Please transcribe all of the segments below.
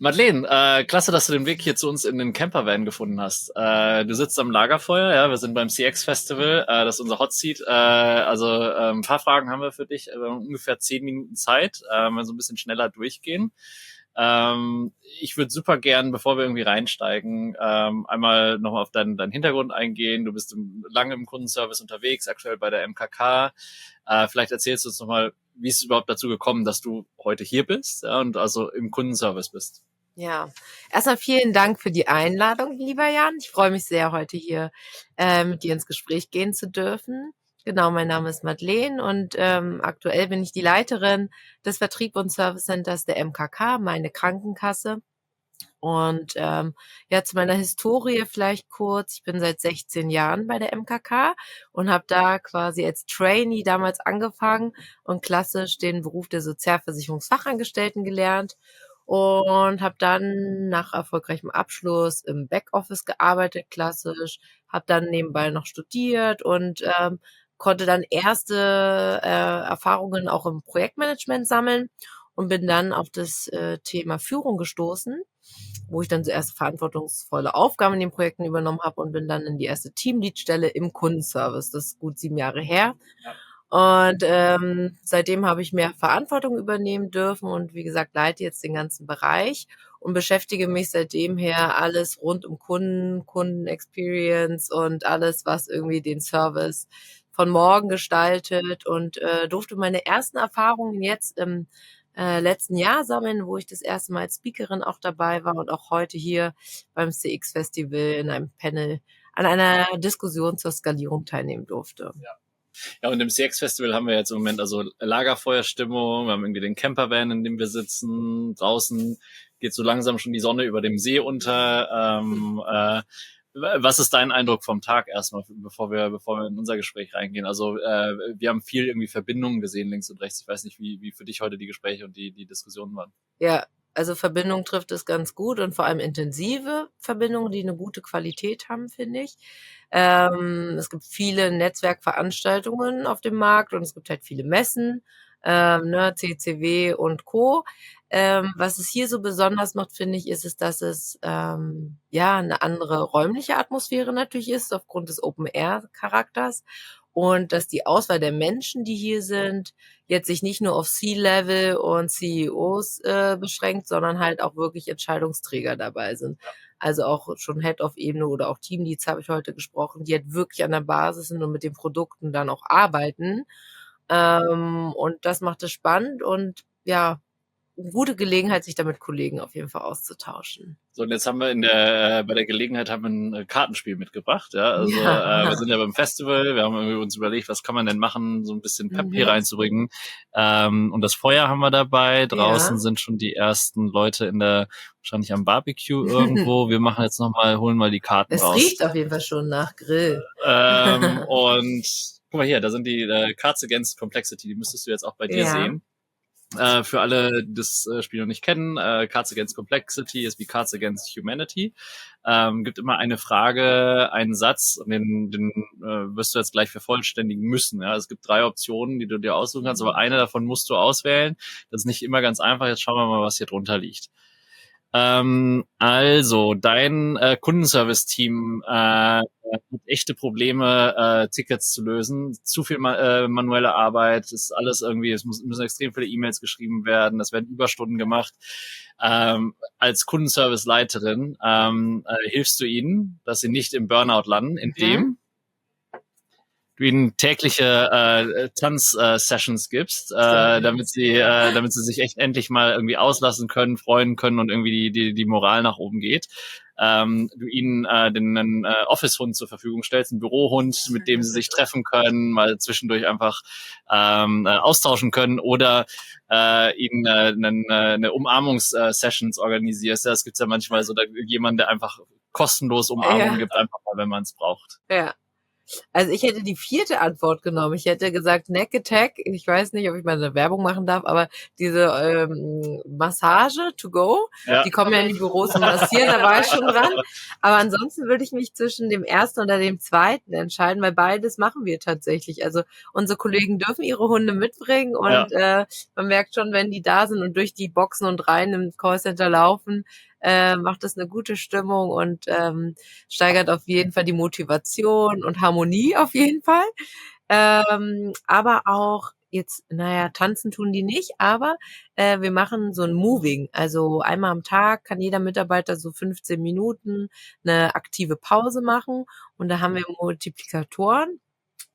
Madeleine, klasse, dass du den Weg hier zu uns in den Campervan gefunden hast. Du sitzt am Lagerfeuer, ja, wir sind beim CX Festival, das ist unser Hot Seat. Ein paar Fragen haben wir für dich, ungefähr 10 Minuten Zeit, wenn so ein bisschen schneller durchgehen. Ich würde super gern, bevor wir irgendwie reinsteigen, einmal nochmal auf deinen Hintergrund eingehen. Du bist lange im Kundenservice unterwegs, aktuell bei der MKK. Vielleicht erzählst du uns nochmal, wie ist es überhaupt dazu gekommen, dass du heute hier bist, ja, und also im Kundenservice bist? Ja, erstmal vielen Dank für die Einladung, lieber Jan. Ich freue mich sehr, heute hier mit dir ins Gespräch gehen zu dürfen. Genau, mein Name ist Madeleine und aktuell bin ich die Leiterin des Vertrieb und Service Centers der MKK, meine Krankenkasse. Und ja, zu meiner Historie vielleicht kurz. Ich bin seit 16 Jahren bei der MKK und habe da quasi als Trainee damals angefangen und klassisch den Beruf der Sozialversicherungsfachangestellten gelernt und habe dann nach erfolgreichem Abschluss im Backoffice gearbeitet, klassisch, habe dann nebenbei noch studiert und konnte dann erste Erfahrungen auch im Projektmanagement sammeln und bin dann auf das Thema Führung gestoßen, wo ich dann zuerst verantwortungsvolle Aufgaben in den Projekten übernommen habe und bin dann in die erste Teamleadstelle im Kundenservice. Das ist gut 7 Jahre her. Und seitdem habe ich mehr Verantwortung übernehmen dürfen und wie gesagt, leite jetzt den ganzen Bereich und beschäftige mich seitdem her alles rund um Kunden, Kundenexperience und alles, was irgendwie den Service von morgen gestaltet und durfte meine ersten Erfahrungen jetzt im letzten Jahr sammeln, wo ich das erste Mal als Speakerin auch dabei war und auch heute hier beim CX Festival in einem Panel an einer Diskussion zur Skalierung teilnehmen durfte. Ja, und im CX Festival haben wir jetzt im Moment also Lagerfeuerstimmung, wir haben irgendwie den Campervan, in dem wir sitzen, draußen geht so langsam schon die Sonne über dem See unter. Was ist dein Eindruck vom Tag erstmal, bevor wir in unser Gespräch reingehen? Also wir haben viel irgendwie Verbindungen gesehen, links und rechts. Ich weiß nicht, wie für dich heute die Gespräche und die Diskussionen waren. Ja, also Verbindung trifft es ganz gut und vor allem intensive Verbindungen, die eine gute Qualität haben, finde ich. Es gibt viele Netzwerkveranstaltungen auf dem Markt und es gibt halt viele Messen, ne, CCW und Co. Was es hier so besonders macht, finde ich, ist es, dass es ja eine andere räumliche Atmosphäre natürlich ist, aufgrund des Open-Air-Charakters und dass die Auswahl der Menschen, die hier sind, jetzt sich nicht nur auf C-Level und CEOs beschränkt, sondern halt auch wirklich Entscheidungsträger dabei sind. Also auch schon Head-of-Ebene oder auch Teamleads habe ich heute gesprochen, die halt wirklich an der Basis sind und mit den Produkten dann auch arbeiten. Und das macht es spannend und ja, eine gute Gelegenheit, sich da mit Kollegen auf jeden Fall auszutauschen. So, und jetzt haben wir bei der Gelegenheit haben wir ein Kartenspiel mitgebracht, ja. Also wir Ja. sind ja beim Festival, wir haben irgendwie uns überlegt, was kann man denn machen, so ein bisschen Pep hier Mhm. reinzubringen. Und das Feuer haben wir dabei. Draußen Ja. sind schon die ersten Leute wahrscheinlich am Barbecue irgendwo. Wir machen jetzt holen mal die Karten Es raus. riecht auf jeden Fall schon nach Grill. Und guck mal hier, da sind die Cards Against Complexity, die müsstest du jetzt auch bei dir Ja. sehen. Für alle, die das Spiel noch nicht kennen, Cards Against Complexity ist wie Cards Against Humanity. Gibt immer eine Frage, einen Satz, und den wirst du jetzt gleich vervollständigen müssen. Ja? Es gibt 3 Optionen, die du dir aussuchen kannst, aber eine davon musst du auswählen. Das ist nicht immer ganz einfach. Jetzt schauen wir mal, was hier drunter liegt. Also, dein Kundenservice-Team hat echte Probleme, Tickets zu lösen. Zu viel manuelle Arbeit, ist alles irgendwie, müssen extrem viele E-Mails geschrieben werden, es werden Überstunden gemacht. Als Kundenservice-Leiterin hilfst du ihnen, dass sie nicht im Burnout landen, indem du ihnen tägliche Tanz-Sessions gibst, damit sie sich echt endlich mal irgendwie auslassen können, freuen können und irgendwie die Moral nach oben geht. Du ihnen einen Office-Hund zur Verfügung stellst, einen Bürohund, mit dem sie sich treffen können, mal zwischendurch einfach austauschen können oder ihnen eine Umarmungs-Sessions organisierst. Ja, es gibt ja manchmal so jemanden, der einfach kostenlos Umarmung gibt, einfach mal, wenn man es braucht. Ja. Also ich hätte die 4. Antwort genommen. Ich hätte gesagt Neck Attack. Ich weiß nicht, ob ich mal eine Werbung machen darf, aber diese Massage to go, Ja. die kommen ja in die Büros und massieren, da war ich schon dran. Aber ansonsten würde ich mich zwischen dem 1. oder dem 2. entscheiden, weil beides machen wir tatsächlich. Also unsere Kollegen dürfen ihre Hunde mitbringen und man merkt schon, wenn die da sind und durch die Boxen und rein im Callcenter laufen, macht das eine gute Stimmung und steigert auf jeden Fall die Motivation und Harmonie auf jeden Fall. Aber auch jetzt, tanzen tun die nicht, aber wir machen so ein Moving. Also einmal am Tag kann jeder Mitarbeiter so 15 Minuten eine aktive Pause machen und da haben wir Multiplikatoren,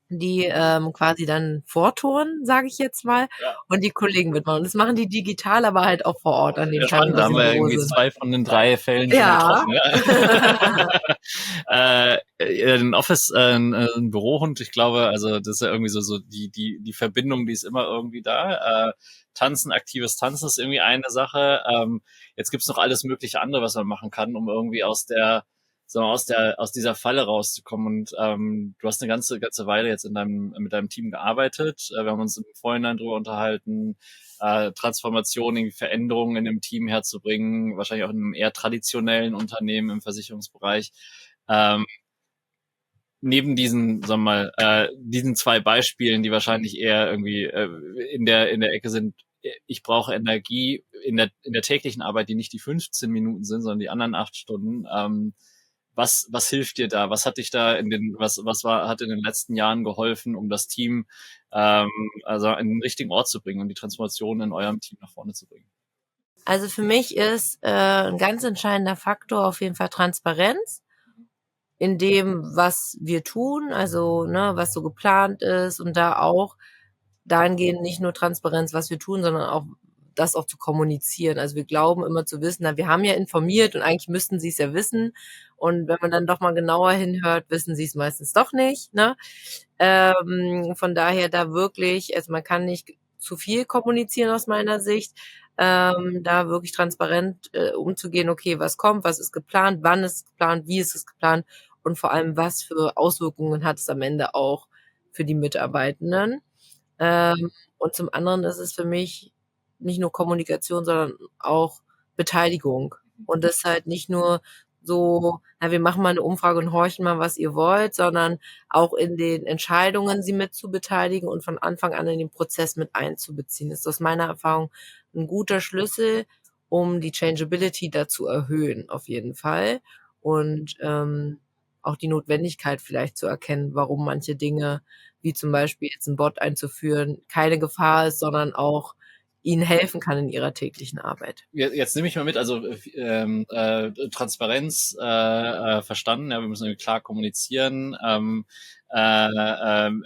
die quasi dann vorturnen, sage ich jetzt mal, und die Kollegen mitmachen. Das machen die digital, aber halt auch vor Ort an den Tagen, Da wo haben sie wir im Büro irgendwie sind. 2 von den 3 Fällen schon getroffen. Ein Office, ein Bürohund, ich glaube, also das ist ja irgendwie so die Verbindung, die ist immer irgendwie da. Tanzen, aktives Tanzen ist irgendwie eine Sache. Jetzt gibt's noch alles mögliche andere, was man machen kann, um irgendwie aus dieser Falle rauszukommen. Und du hast eine ganze Weile jetzt mit deinem Team gearbeitet. Wir haben uns im Vorhinein drüber unterhalten, Transformation, irgendwie Veränderungen in dem Team herzubringen, wahrscheinlich auch in einem eher traditionellen Unternehmen im Versicherungsbereich. Neben diesen, sagen wir mal, diesen 2 Beispielen, die wahrscheinlich eher irgendwie in der Ecke sind, ich brauche Energie in der täglichen Arbeit, die nicht die 15 Minuten sind, sondern die anderen 8 Stunden. Was hilft dir da? Was hat dich da hat in den letzten Jahren geholfen, um das Team also an den richtigen Ort zu bringen und die Transformation in eurem Team nach vorne zu bringen? Also für mich ist ein ganz entscheidender Faktor auf jeden Fall Transparenz in dem, was wir tun, also was so geplant ist und da auch dahingehend nicht nur Transparenz, was wir tun, sondern auch das auch zu kommunizieren. Also wir glauben immer zu wissen, wir haben ja informiert und eigentlich müssten sie es ja wissen. Und wenn man dann doch mal genauer hinhört, wissen sie es meistens doch nicht. Ne? Von daher da wirklich, also man kann nicht zu viel kommunizieren aus meiner Sicht, da wirklich transparent umzugehen, okay, was kommt, was ist geplant, wann ist es geplant, wie ist es geplant und vor allem, was für Auswirkungen hat es am Ende auch für die Mitarbeitenden. Und zum anderen ist es für mich nicht nur Kommunikation, sondern auch Beteiligung. Und das halt nicht nur so, wir machen mal eine Umfrage und horchen mal, was ihr wollt, sondern auch in den Entscheidungen sie mit zu beteiligen und von Anfang an in den Prozess mit einzubeziehen. Das ist aus meiner Erfahrung ein guter Schlüssel, um die Changeability da zu erhöhen, auf jeden Fall. Und auch die Notwendigkeit vielleicht zu erkennen, warum manche Dinge, wie zum Beispiel jetzt einen Bot einzuführen, keine Gefahr ist, sondern auch ihnen helfen kann in ihrer täglichen Arbeit. Jetzt nehme ich mal mit, also Transparenz verstanden, ja, wir müssen irgendwie klar kommunizieren,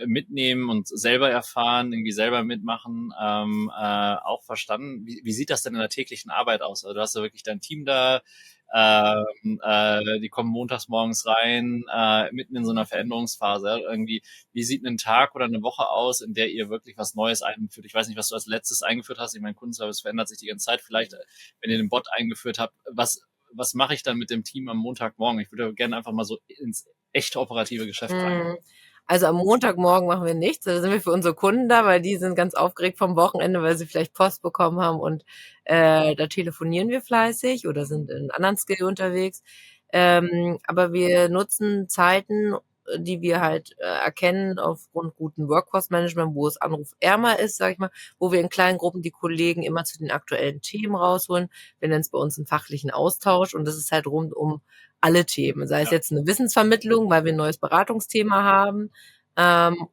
mitnehmen und selber erfahren, irgendwie selber mitmachen, auch verstanden. Wie sieht das denn in der täglichen Arbeit aus? Also du hast ja wirklich dein Team da, die kommen montags morgens rein, mitten in so einer Veränderungsphase. Ja? Irgendwie, wie sieht ein Tag oder eine Woche aus, in der ihr wirklich was Neues einführt? Ich weiß nicht, was du als letztes eingeführt hast. Ich meine, Kundenservice verändert sich die ganze Zeit. Vielleicht, wenn ihr den Bot eingeführt habt, was mache ich dann mit dem Team am Montagmorgen? Ich würde gerne einfach mal so ins echte operative Geschäft rein. Also am Montagmorgen machen wir nichts, da sind wir für unsere Kunden da, weil die sind ganz aufgeregt vom Wochenende, weil sie vielleicht Post bekommen haben und da telefonieren wir fleißig oder sind in anderen Skill unterwegs. Aber wir nutzen Zeiten, die wir halt erkennen aufgrund guten Workforce-Management, wo es anrufärmer ist, sag ich mal, wo wir in kleinen Gruppen die Kollegen immer zu den aktuellen Themen rausholen. Wir nennen es bei uns einen fachlichen Austausch und das ist halt rund um alle Themen, sei es jetzt eine Wissensvermittlung, weil wir ein neues Beratungsthema haben,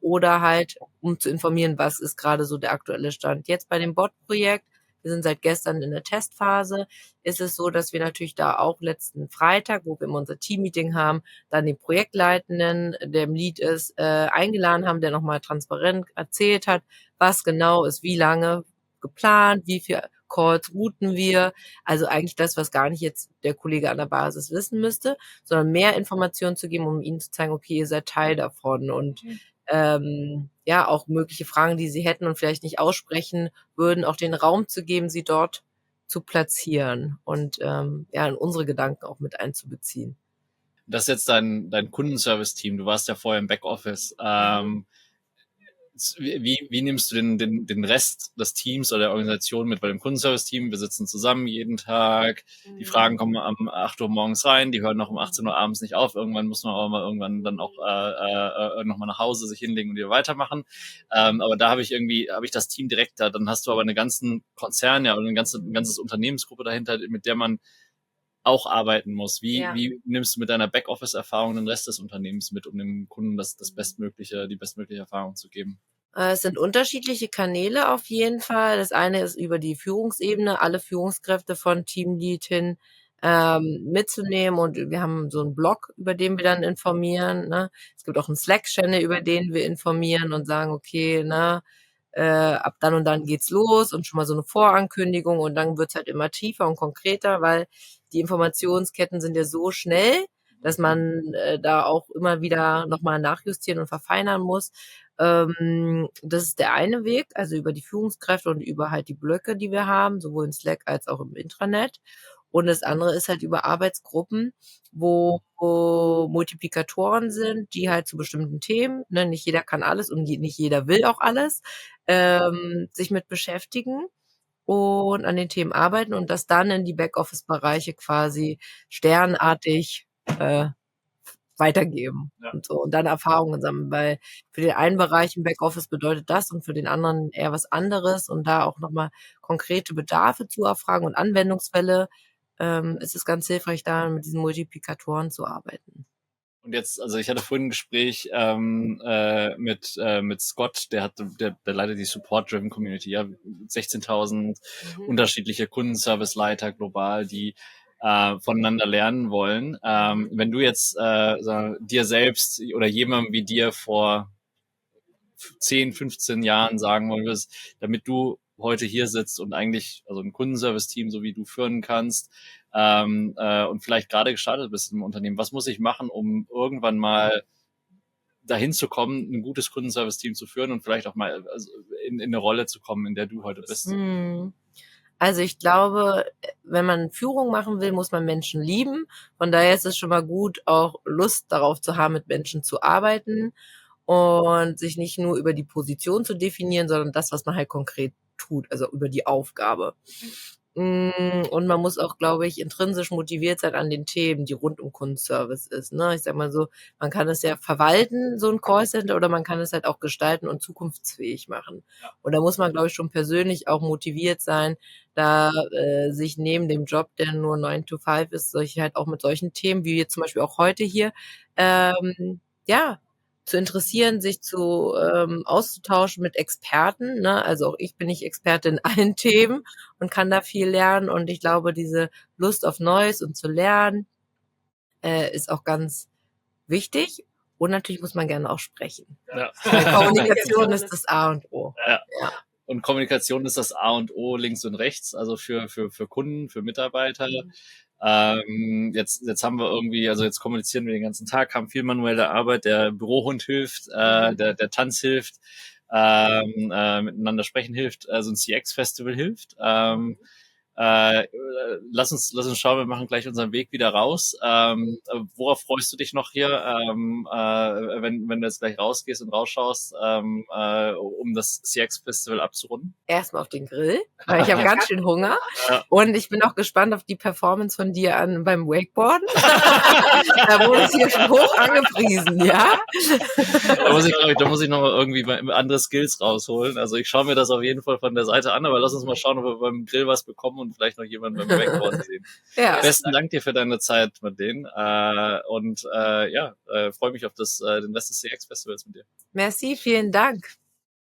oder halt, um zu informieren, was ist gerade so der aktuelle Stand. Jetzt bei dem Bot-Projekt, wir sind seit gestern in der Testphase, ist es so, dass wir natürlich da auch letzten Freitag, wo wir immer unser Team-Meeting haben, dann den Projektleitenden, der im Lead ist, eingeladen haben, der nochmal transparent erzählt hat, was genau ist, wie lange geplant, wie viel Calls routen wir. Also eigentlich das, was gar nicht jetzt der Kollege an der Basis wissen müsste, sondern mehr Informationen zu geben, um ihnen zu zeigen, okay, ihr seid Teil davon und auch mögliche Fragen, die sie hätten und vielleicht nicht aussprechen würden, auch den Raum zu geben, sie dort zu platzieren und in unsere Gedanken auch mit einzubeziehen. Das ist jetzt dein Kundenservice-Team. Du warst ja vorher im Backoffice. Wie nimmst du den Rest des Teams oder der Organisation mit? Weil im Kundenservice-Team, wir sitzen zusammen jeden Tag, die Fragen kommen um 8 Uhr morgens rein, die hören noch um 18 Uhr abends nicht auf. Irgendwann muss man aber mal irgendwann dann auch nochmal nach Hause sich hinlegen und wieder weitermachen. Aber da habe ich das Team direkt da. Dann hast du aber einen ganzen Konzern, ja, oder eine ganze Unternehmensgruppe dahinter, mit der man auch arbeiten muss. Wie nimmst du mit deiner Backoffice-Erfahrung den Rest des Unternehmens mit, um dem Kunden die bestmögliche Erfahrung zu geben? Es sind unterschiedliche Kanäle auf jeden Fall. Das eine ist über die Führungsebene, alle Führungskräfte von Teamlead hin mitzunehmen, und wir haben so einen Blog, über den wir dann informieren, ne? Es gibt auch einen Slack-Channel, über den wir informieren und sagen, okay, ne, ab dann und dann geht's los, und schon mal so eine Vorankündigung, und dann wird's halt immer tiefer und konkreter, weil die Informationsketten sind ja so schnell, dass man da auch immer wieder nochmal nachjustieren und verfeinern muss. Das ist der eine Weg, also über die Führungskräfte und über halt die Blöcke, die wir haben, sowohl in Slack als auch im Intranet. Und das andere ist halt über Arbeitsgruppen, wo Multiplikatoren sind, die halt zu bestimmten Themen, ne, nicht jeder kann alles und nicht jeder will auch alles, sich mit beschäftigen und an den Themen arbeiten und das dann in die Backoffice-Bereiche quasi sternartig weitergeben und so, und dann Erfahrungen sammeln, weil für den einen Bereich im Backoffice bedeutet das und für den anderen eher was anderes, und da auch nochmal konkrete Bedarfe zu erfragen und Anwendungsfälle, ist es ganz hilfreich, da mit diesen Multiplikatoren zu arbeiten. Und jetzt, also ich hatte vorhin ein Gespräch mit Scott, der leitet die Support-Driven Community, ja, 16.000 unterschiedliche Kundenservice-Leiter global, die voneinander lernen wollen. Wenn du jetzt dir selbst oder jemandem wie dir vor 10, 15 Jahren sagen wollen würdest, damit du heute hier sitzt und eigentlich also ein Kundenservice-Team, so wie du, führen kannst und vielleicht gerade gestartet bist im Unternehmen, was muss ich machen, um irgendwann mal dahin zu kommen, ein gutes Kundenservice-Team zu führen und vielleicht auch mal in eine Rolle zu kommen, in der du heute bist? Also ich glaube, wenn man Führung machen will, muss man Menschen lieben. Von daher ist es schon mal gut, auch Lust darauf zu haben, mit Menschen zu arbeiten und sich nicht nur über die Position zu definieren, sondern das, was man halt konkret tut, also über die Aufgabe. Und man muss auch, glaube ich, intrinsisch motiviert sein an den Themen, die rund um Kundenservice ist, ne? Ich sag mal so, man kann es ja verwalten, so ein Callcenter, oder man kann es halt auch gestalten und zukunftsfähig machen. Und da muss man, glaube ich, schon persönlich auch motiviert sein, da sich neben dem Job, der nur 9 to 5 ist, sich halt auch mit solchen Themen, wie wir zum Beispiel auch heute hier, ja, zu interessieren, sich zu auszutauschen mit Experten, ne? Also auch ich bin nicht Experte in allen Themen und kann da viel lernen, und ich glaube, diese Lust auf Neues und zu lernen ist auch ganz wichtig, und natürlich muss man gerne auch sprechen. Ja. Weil Kommunikation ist das A und O. Ja. Und Kommunikation ist das A und O links und rechts, also für Kunden, für Mitarbeiter. Jetzt haben wir irgendwie, also jetzt kommunizieren wir den ganzen Tag, haben viel manuelle Arbeit, der Bürohund hilft, der Tanz hilft, miteinander sprechen hilft, also ein CX-Festival hilft. Lass uns schauen, wir machen gleich unseren Weg wieder raus. Worauf freust du dich noch hier, wenn du jetzt gleich rausgehst und rausschaust, um das CX-Festival abzurunden? Erstmal auf den Grill, weil ich habe ganz schön Hunger. Und ich bin auch gespannt auf die Performance von dir beim Wakeboarden. Da wurde es hier schon hoch angepriesen, ja? Da muss ich noch mal irgendwie andere Skills rausholen. Also ich schaue mir das auf jeden Fall von der Seite an, aber lass uns mal schauen, ob wir beim Grill was bekommen und vielleicht noch jemanden beim Wakeboarden sehen. Ja. Besten Dank dir für deine Zeit, Madeleine. Freue mich auf den Rest des CX-Festivals mit dir. Merci, vielen Dank.